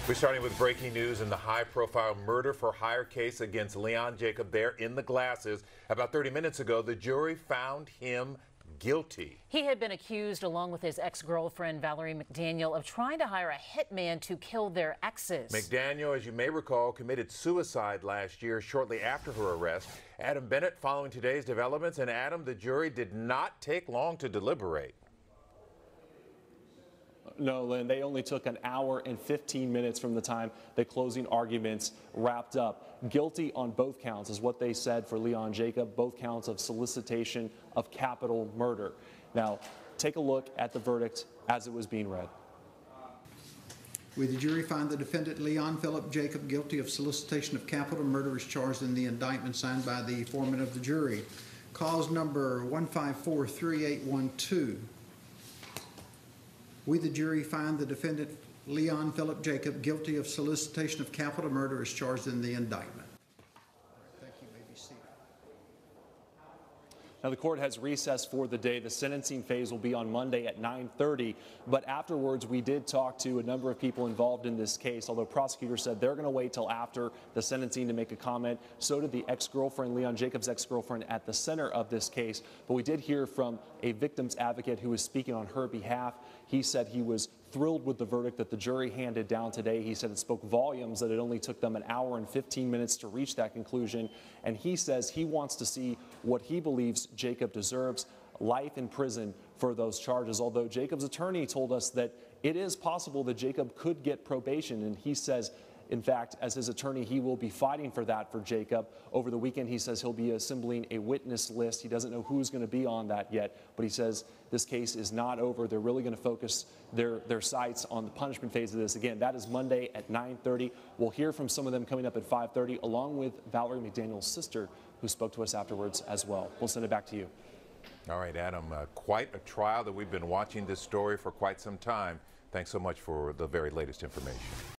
We're starting with breaking news in the high-profile murder for hire case against Leon Jacob there in the Glasses. About 30 minutes ago, the jury found him guilty. He had been accused, along with his ex-girlfriend Valerie McDaniel, of trying to hire a hitman to kill their exes. McDaniel, as you may recall, committed suicide last year shortly after her arrest. Adam Bennett following today's developments, and Adam, the jury did not take long to deliberate. No, Lynn, they only took an hour and 15 minutes from the time the closing arguments wrapped up. Guilty on both counts is what they said for Leon Jacob, both counts of solicitation of capital murder. Now, take a look at the verdict as it was being read. We, the jury, find the defendant Leon Philip Jacob guilty of solicitation of capital murder as charged in the indictment signed by the foreman of the jury. Cause number 1543812. We, the jury, find the defendant Leon Philip Jacob guilty of solicitation of capital murder as charged in the indictment. Thank you. May be seated. Now, the court has recessed for the day. The sentencing phase will be on Monday at 9:30. But afterwards, we did talk to a number of people involved in this case, although prosecutors said they're going to wait till after the sentencing to make a comment. So did the ex-girlfriend, Leon Jacob's ex-girlfriend, at the center of this case. But we did hear from a victim's advocate who was speaking on her behalf. He said he was thrilled with the verdict that the jury handed down today. He said it spoke volumes that it only took them an hour and 15 minutes to reach that conclusion. And he says he wants to see what he believes Jacob deserves, life in prison for those charges. Although Jacob's attorney told us that it is possible that Jacob could get probation. And he says, in fact, as his attorney, he will be fighting for that for Jacob. Over the weekend, he says he'll be assembling a witness list. He doesn't know who's going to be on that yet, but he says this case is not over. They're really going to focus their sights on the punishment phase of this. Again, that is Monday at 9:30. We'll hear from some of them coming up at 5:30, along with Valerie McDaniel's sister, who spoke to us afterwards as well. We'll send it back to you. All right, Adam, quite a trial that we've been watching this story for quite some time. Thanks so much for the very latest information.